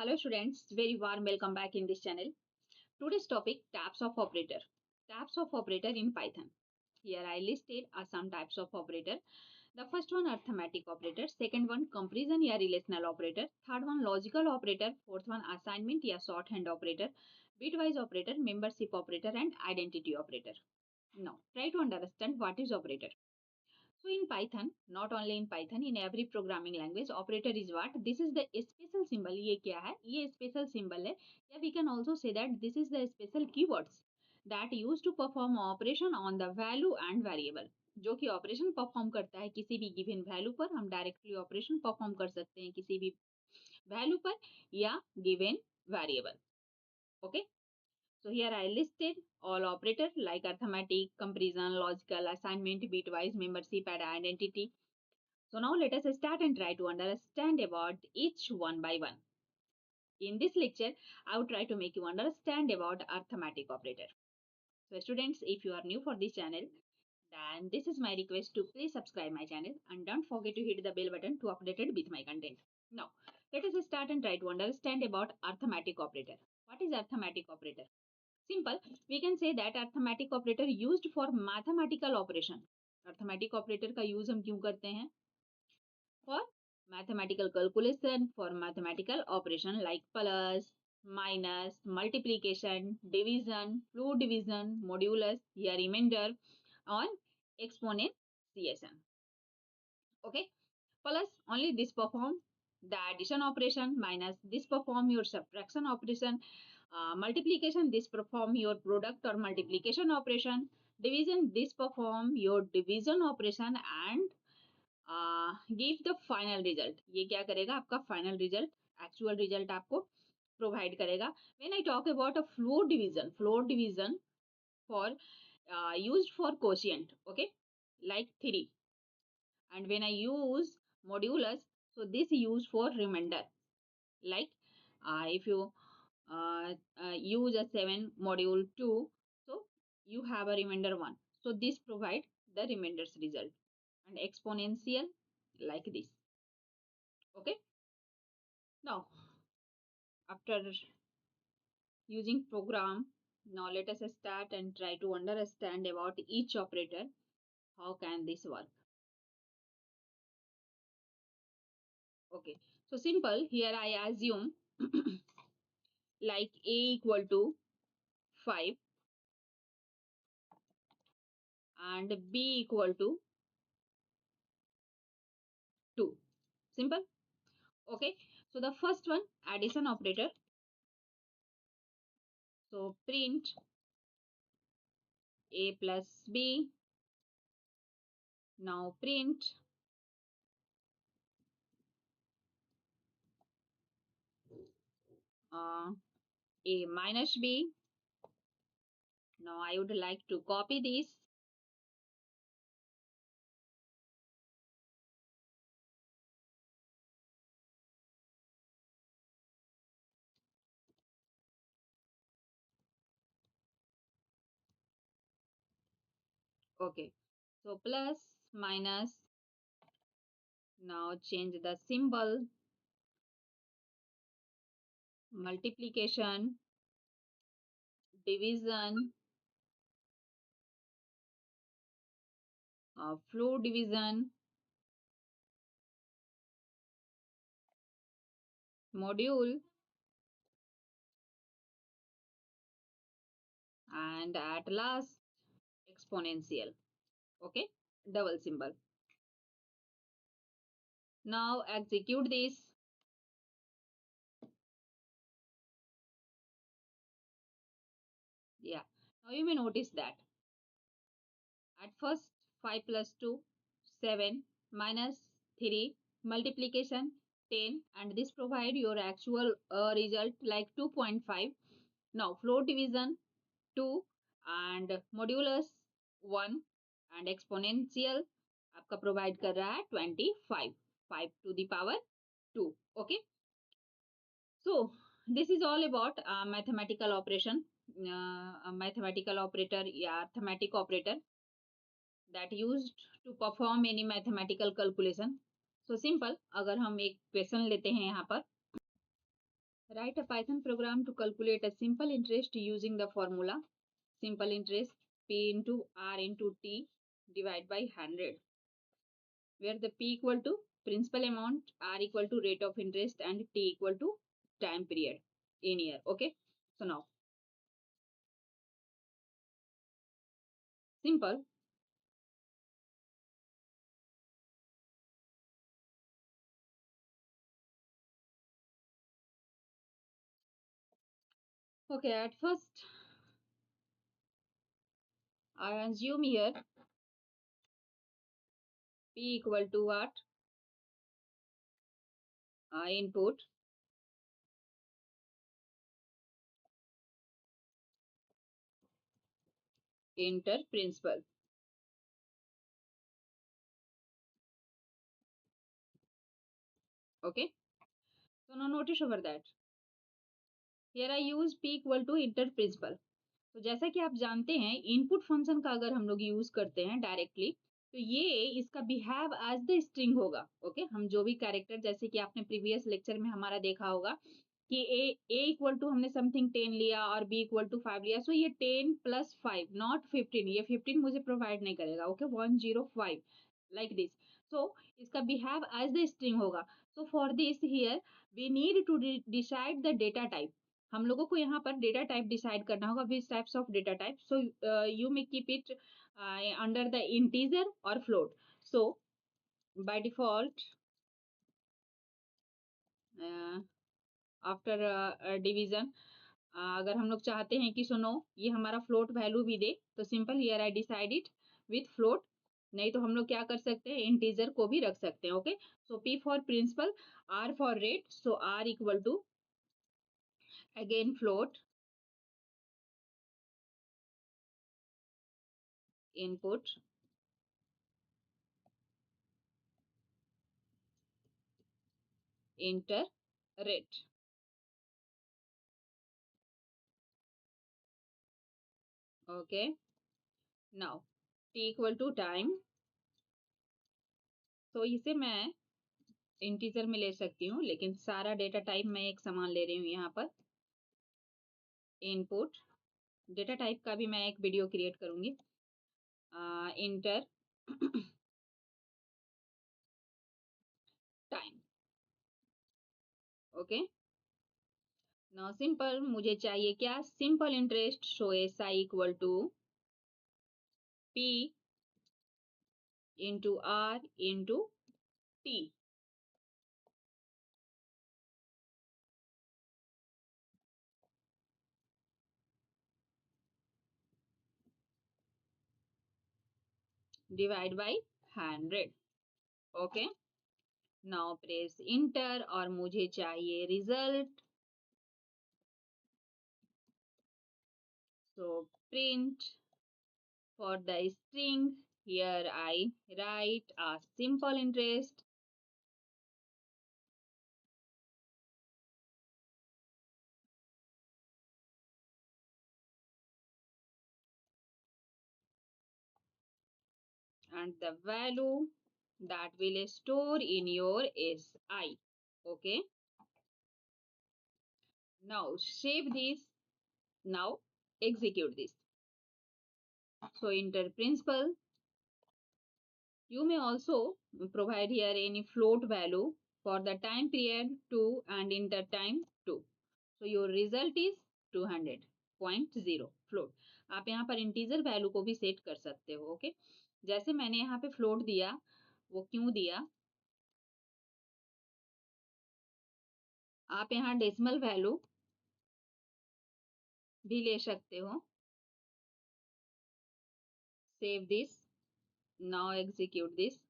Hello students, very warm welcome back in this channel. Today's topic types of operator. Types of operator in Python. Here I listed some types of operator. The first one arithmetic operator, second one comparison या relational operator, third one logical operator, fourth one assignment या shorthand operator, bitwise operator, membership operator and identity operator. Now try to understand what is operator. So in Python, not only in Python, in every programming language, operator is what? This is the special symbol. ये क्या है? ये special symbol है. Yeah, we can also say that this is the special keywords that used to perform operation on the value and variable. जो कि operation perform करता है किसी भी गिवन वैल्यू पर. हम डायरेक्टली ऑपरेशन परफॉर्म कर सकते हैं किसी भी वैल्यू पर या given variable. Okay. So here I listed all operators like arithmetic, comparison, logical, assignment, bitwise, membership and identity. So now let us start and try to understand about each one by one. In this lecture, I will try to make you understand about arithmetic operator. So students, if you are new for this channel, then this is my request to please subscribe my channel and don't forget to hit the bell button to updated with my content. Now, let us start and try to understand about arithmetic operator. What is arithmetic operator? Simple, we can say that arithmetic operator used for mathematical operation. Arithmetic operator का use हम क्यों करते हैं? For mathematical calculation, for mathematical operation like plus, minus, multiplication, division, fluid division, modulus, here remainder, on exponentiation. Okay, plus only this perform the addition operation, minus this perform your subtraction operation, multiplication this perform your product or multiplication operation, division this perform your division operation and give the final result. ये क्या करेगा? आपका final result, actual result आपको provide करेगा. When I talk about a floor division for used for quotient, okay, like 3. And when I use modulus, so this is used for remainder. Like if you use a 7 module 2, so you have a remainder 1. So this provide the remainders result. And exponential like this. Okay. Now after using program, now let us start and try to understand about each operator. How can this work? Okay, so simple. Here I assume like a equal to 5 and b equal to 2. Simple. Okay, so the first one addition operator. So print a plus b. Now print a minus b. Now I would like to copy this. Okay, so plus minus. Now change the symbol. Multiplication, division, floor division, module, and at last exponential. Okay, double symbol. Now execute this. Yeah, now you may notice that at first 5 plus 2 7 minus 3 multiplication 10 and this provide your actual result like 2.5. Now floor division 2 and modulus 1 and exponential आपका provide कर रहा है 25 5 to the power 2. Okay, so this is all about mathematical operation, mathematical operator या arithmetic operator that used to perform any mathematical calculation. So simple, अगर हम एक question लेते हैं यहाँ पर Write a Python program to calculate a simple interest using the formula simple interest P into R into T divided by 100, where the P equal to principal amount, R equal to rate of interest, and T equal to time period in year. Okay. So now, simple. Okay, at first, I assume here P equal to what? Input, enter principal. Okay. So now notice over that. Here I use P equal to enter principal. तो जैसा कि आप जानते हैं input function का अगर हम लोग यूज करते हैं डायरेक्टली तो ये इसका बिहेव एज द स्ट्रिंग होगा। ओके, हम जो भी कैरेक्टर जैसे कि आपने प्रीवियस लेक्चर में हमारा देखा होगा कि ए इक्वल टू हमने समथिंग 10 लिया और बी इक्वल टू 5 लिया, सो ये 10 प्लस 5 नॉट 15, ये 15 मुझे प्रोवाइड नहीं करेगा। Okay, 105 like this. सो इसका बिहेव एज द स्ट्रिंग होगा। So for this here we need to decide the data type. हम लोगों को यहाँ पर डेटा टाइप डिसाइड करना होगा, which types of data type. So you may keep it under the integer और float. So by default after division अगर हम लोग चाहते हैं कि सुनो ये हमारा फ्लोट वैल्यू भी दे तो simple here I decide it with float, नहीं तो हम लोग क्या कर सकते हैं इंटीजर को भी रख सकते हैं। Okay, so P for principal, R for rate, so R equal to again float input enter rate. Okay, now T equal to time, तो इसे मैं इंटीजर में ले सकती हूँ लेकिन सारा डेटा टाइप मैं एक समान ले रही हूँ यहाँ पर। इनपुट डेटा टाइप का भी मैं एक वीडियो क्रिएट करूंगी। Enter time. Okay, now simple मुझे चाहिए क्या? Simple interest. So S I equal to P into R into T. Divide by 100। Okay, now press enter और मुझे चाहिए result. So print for the string, here I write a simple interest and the value that will store in your SI. Okay, now save this. Now execute this. So enter principal. You may also provide here any float value for the time period 2 and enter time 2. So your result is 200.0 float. आप यहाँ पर integer value को भी set कर सकते हो। Okay, जैसे मैंने यहाँ पे फ्लोट दिया, वो क्यों दिया? आप यहाँ डेसिमल वैल्यू भी ले सकते हो। Save this, now execute this.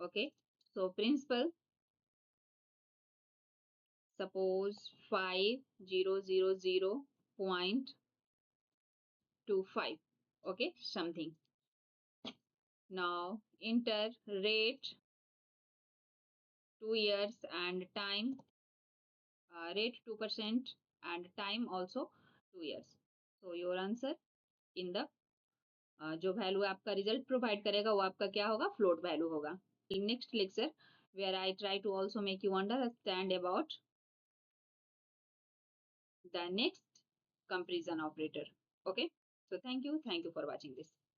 Okay, so principal suppose 5000.25, okay, something. Now enter rate 2 years and time, rate 2% and time also 2 years. So your answer in the जो वैल्यू आपका रिजल्ट प्रोवाइड करेगा वो आपका क्या होगा? फ्लोट वैल्यू होगा। Next lecture where I try to also make you understand about the next comparison operator. Okay. So thank you for watching this.